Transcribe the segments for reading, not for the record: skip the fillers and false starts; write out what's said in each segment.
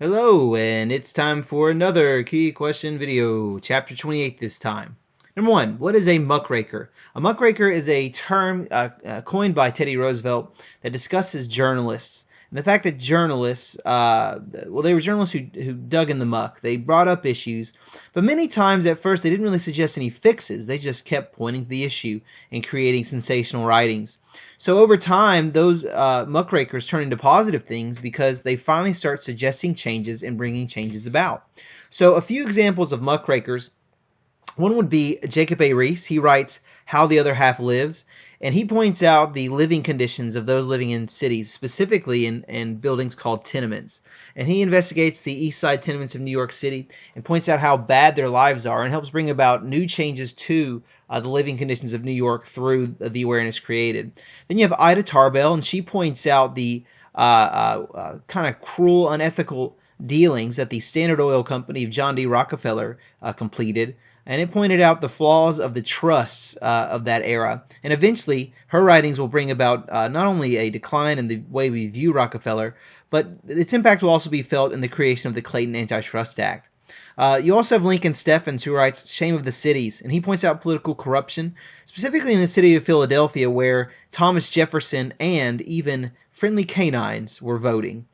Hello, and it's time for another key question video, chapter 28 this time. Number one, what is a muckraker? A muckraker is a term coined by Teddy Roosevelt that discusses journalists. And the fact that journalists, they were journalists who dug in the muck. They brought up issues, but many times at first they didn't really suggest any fixes. They just kept pointing to the issue and creating sensational writings. So over time, those muckrakers turn into positive things because they finally start suggesting changes and bringing changes about. So a few examples of muckrakers. One would be Jacob A. Riis. He writes How the Other Half Lives, and he points out the living conditions of those living in cities, specifically in buildings called tenements. And he investigates the east side tenements of New York City and points out how bad their lives are and helps bring about new changes to the living conditions of New York through the awareness created. Then you have Ida Tarbell, and she points out the kind of cruel, unethical dealings that the Standard Oil Company of John D. Rockefeller completed, and it pointed out the flaws of the trusts of that era. And eventually, her writings will bring about not only a decline in the way we view Rockefeller, but its impact will also be felt in the creation of the Clayton Antitrust Act. You also have Lincoln Steffens, who writes Shame of the Cities, and he points out political corruption, specifically in the city of Philadelphia, where Thomas Jefferson and even friendly canines were voting.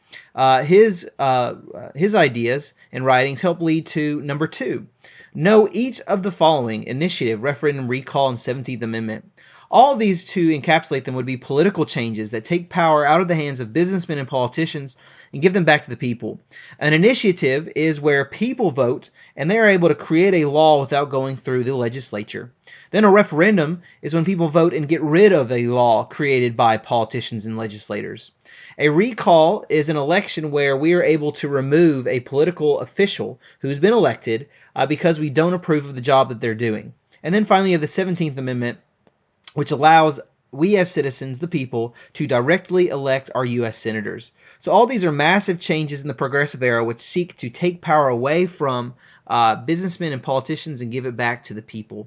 His ideas and writings help lead to number two. Know each of the following: initiative, referendum, recall, and 17th Amendment. All of these to encapsulate them would be political changes that take power out of the hands of businessmen and politicians and give them back to the people. An initiative is where people vote and they are able to create a law without going through the legislature. Then a referendum is when people vote and get rid of a law created by politicians and legislators. A recall is an election where we are able to remove a political official who's been elected because we don't approve of the job that they're doing. And then finally, you have the 17th Amendment, which allows we as citizens, the people, to directly elect our U.S. senators. So all these are massive changes in the progressive era which seek to take power away from businessmen and politicians and give it back to the people.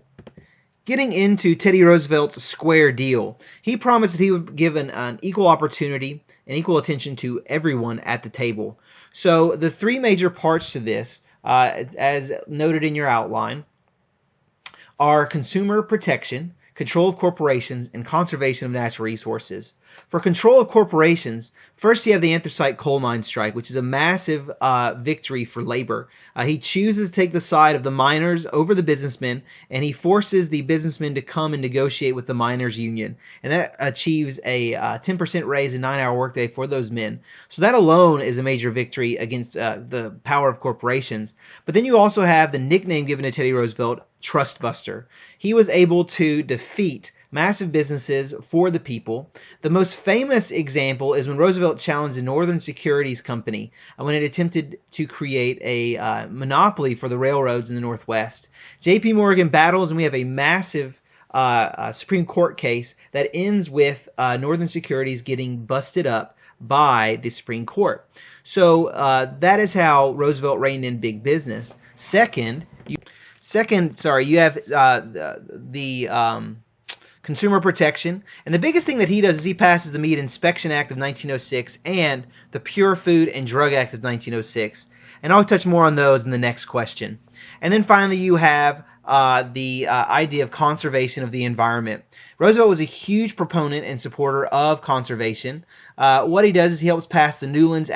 Getting into Teddy Roosevelt's square deal, he promised that he would give an equal opportunity and equal attention to everyone at the table. So the three major parts to this, as noted in your outline, are consumer protection, control of corporations, and conservation of natural resources. For control of corporations, first you have the anthracite coal mine strike, which is a massive victory for labor. He chooses to take the side of the miners over the businessmen, and he forces the businessmen to come and negotiate with the miners' union. And that achieves a 10% raise in 9-hour workday for those men. So that alone is a major victory against the power of corporations. But then you also have the nickname given to Teddy Roosevelt, Trust Buster. He was able to defeat massive businesses for the people. The most famous example is when Roosevelt challenged the Northern Securities Company when it attempted to create a monopoly for the railroads in the Northwest. J.P. Morgan battles, and we have a massive Supreme Court case that ends with Northern Securities getting busted up by the Supreme Court. So that is how Roosevelt reined in big business. Second, you have the consumer protection. And the biggest thing that he does is he passes the Meat Inspection Act of 1906 and the Pure Food and Drug Act of 1906. And I'll touch more on those in the next question. And then finally, you have the idea of conservation of the environment. Roosevelt was a huge proponent and supporter of conservation. What he does is he helps pass the Newlands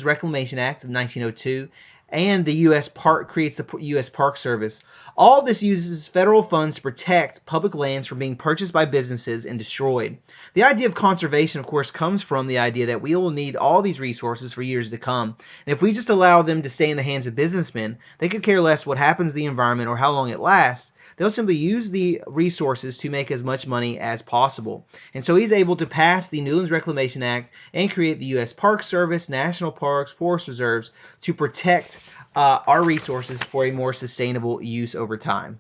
Reclamation Act of 1902, and the U.S. creates the U.S. Park Service. All of this uses federal funds to protect public lands from being purchased by businesses and destroyed. The idea of conservation, of course, comes from the idea that we will need all these resources for years to come. And if we just allow them to stay in the hands of businessmen, they could care less what happens to the environment or how long it lasts. They'll simply use the resources to make as much money as possible. And so he's able to pass the Newlands Reclamation Act and create the U.S. Park Service, national parks, forest reserves to protect our resources for a more sustainable use over time.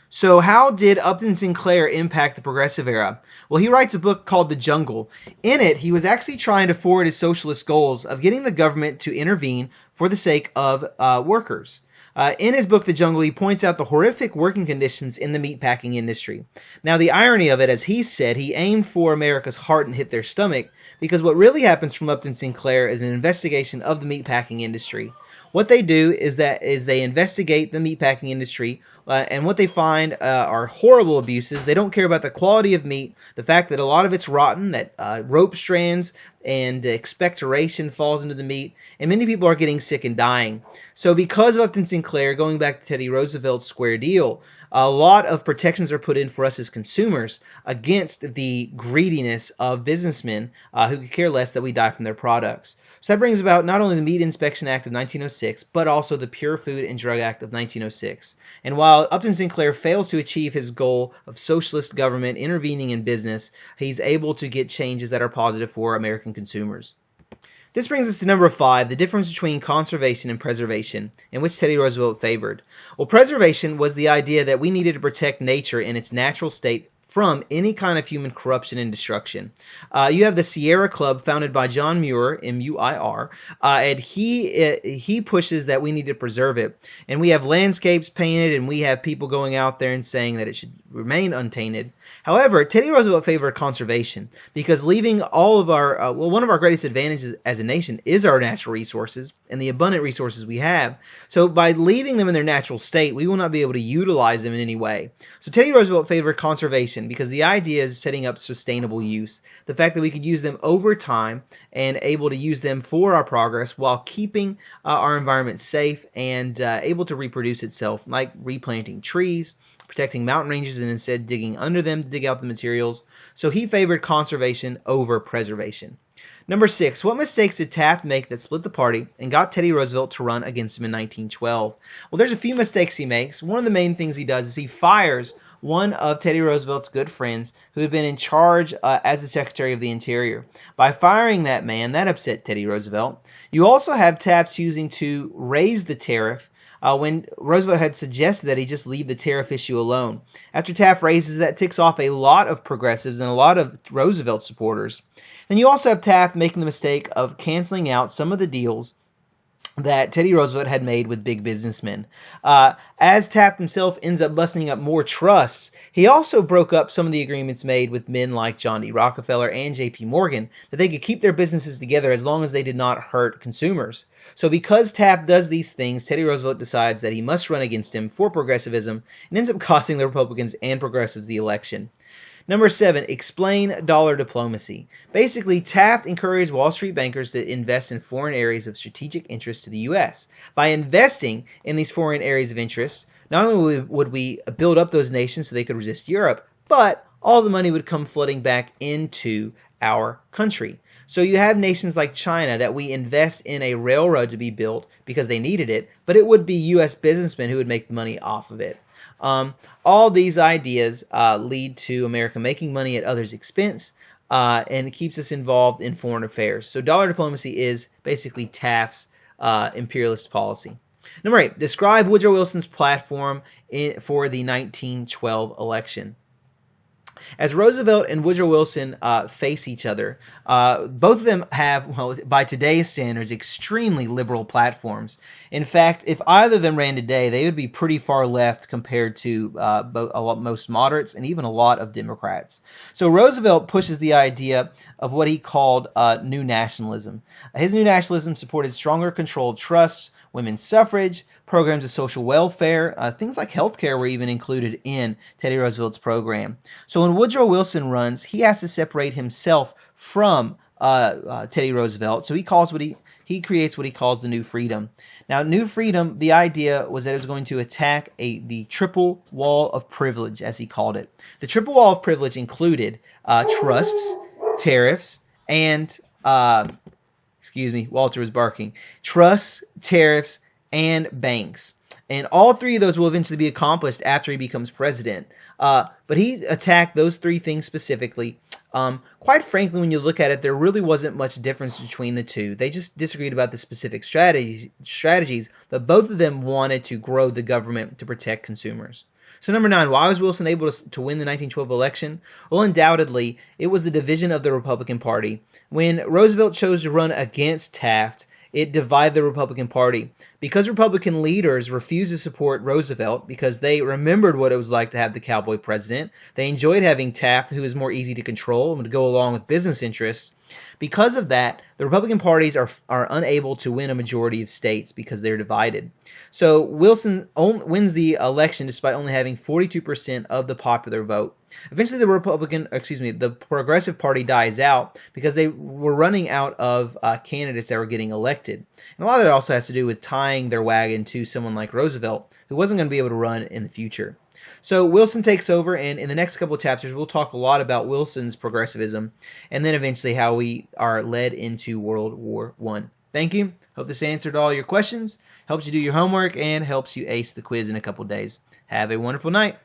So how did Upton Sinclair impact the progressive era? Well, he writes a book called The Jungle. In it, he was actually trying to forward his socialist goals of getting the government to intervene for the sake of workers. In his book, The Jungle, he points out the horrific working conditions in the meatpacking industry. Now, the irony of it, as he said, he aimed for America's heart and hit their stomach, because what really happens from Upton Sinclair is an investigation of the meatpacking industry. What they do is they investigate the meatpacking industry, and what they find are horrible abuses. They don't care about the quality of meat, the fact that a lot of it's rotten, that rope strands and expectoration falls into the meat, and many people are getting sick and dying. So because of Upton Sinclair, going back to Teddy Roosevelt's square deal, a lot of protections are put in for us as consumers against the greediness of businessmen who could care less that we die from their products. So that brings about not only the Meat Inspection Act of 1906, but also the Pure Food and Drug Act of 1906. And while Upton Sinclair fails to achieve his goal of socialist government intervening in business, he's able to get changes that are positive for American consumers. This brings us to number 5, the difference between conservation and preservation, in which Teddy Roosevelt favored. Well, preservation was the idea that we needed to protect nature in its natural state from any kind of human corruption and destruction. You have the Sierra Club, founded by John Muir, M-U-I-R, and he pushes that we need to preserve it. And we have landscapes painted, and we have people going out there and saying that it should remain untainted. However, Teddy Roosevelt favored conservation, because leaving all of our, one of our greatest advantages as a nation is our natural resources and the abundant resources we have. So by leaving them in their natural state, we will not be able to utilize them in any way. So Teddy Roosevelt favored conservation, because the idea is setting up sustainable use. The fact that we could use them over time and able to use them for our progress while keeping our environment safe and able to reproduce itself, like replanting trees, protecting mountain ranges, and instead digging under them to dig out the materials. So he favored conservation over preservation. Number 6, what mistakes did Taft make that split the party and got Teddy Roosevelt to run against him in 1912? Well, there's a few mistakes he makes. One of the main things he does is he fires one of Teddy Roosevelt's good friends who had been in charge as the Secretary of the Interior. By firing that man, that upset Teddy Roosevelt. You also have Taft choosing to raise the tariff when Roosevelt had suggested that he just leave the tariff issue alone. After Taft raises that, ticks off a lot of progressives and a lot of Roosevelt supporters. Then you also have Taft making the mistake of canceling out some of the deals that Teddy Roosevelt had made with big businessmen. As Taft himself ends up busting up more trusts, he also broke up some of the agreements made with men like John D. Rockefeller and J.P. Morgan, that they could keep their businesses together as long as they did not hurt consumers. So because Taft does these things, Teddy Roosevelt decides that he must run against him for progressivism, and ends up costing the Republicans and progressives the election. Number 7, explain dollar diplomacy. Basically, Taft encouraged Wall Street bankers to invest in foreign areas of strategic interest to the U.S. By investing in these foreign areas of interest, not only would we build up those nations so they could resist Europe, but all the money would come flooding back into our country. So you have nations like China that we invest in a railroad to be built because they needed it, but it would be U.S. businessmen who would make the money off of it. All these ideas lead to America making money at others' expense, and it keeps us involved in foreign affairs. So dollar diplomacy is basically Taft's imperialist policy. Number 8, describe Woodrow Wilson's platform for the 1912 election. As Roosevelt and Woodrow Wilson face each other, both of them have, well, by today's standards, extremely liberal platforms. In fact, if either of them ran today, they would be pretty far left compared to most moderates and even a lot of Democrats. So Roosevelt pushes the idea of what he called new nationalism. His new nationalism supported stronger control of trusts, women's suffrage, programs of social welfare, things like healthcare were even included in Teddy Roosevelt's program. So when Woodrow Wilson runs, he has to separate himself from Teddy Roosevelt. So he creates what he calls the New Freedom. Now, New Freedom, the idea was that it was going to attack the triple wall of privilege, as he called it. The triple wall of privilege included trusts, tariffs, and excuse me, Walter was barking. Trusts, tariffs, and banks. And all three of those will eventually be accomplished after he becomes president. But he attacked those three things specifically. Quite frankly, when you look at it, there really wasn't much difference between the two. They just disagreed about the specific strategies, but both of them wanted to grow the government to protect consumers. So number 9, why was Wilson able to win the 1912 election? Well, undoubtedly, it was the division of the Republican Party. When Roosevelt chose to run against Taft, it divided the Republican Party. Because Republican leaders refused to support Roosevelt because they remembered what it was like to have the cowboy president, they enjoyed having Taft, who was more easy to control and to go along with business interests. Because of that, the Republican parties are unable to win a majority of states because they're divided. So Wilson wins the election despite only having 42% of the popular vote. Eventually, the Progressive Party dies out because they were running out of candidates that were getting elected. And a lot of that also has to do with tying their wagon to someone like Roosevelt, who wasn't going to be able to run in the future. So Wilson takes over, and in the next couple of chapters, we'll talk a lot about Wilson's progressivism, and then eventually how we are led into World War I. Thank you. Hope this answered all your questions, helps you do your homework, and helps you ace the quiz in a couple of days. Have a wonderful night.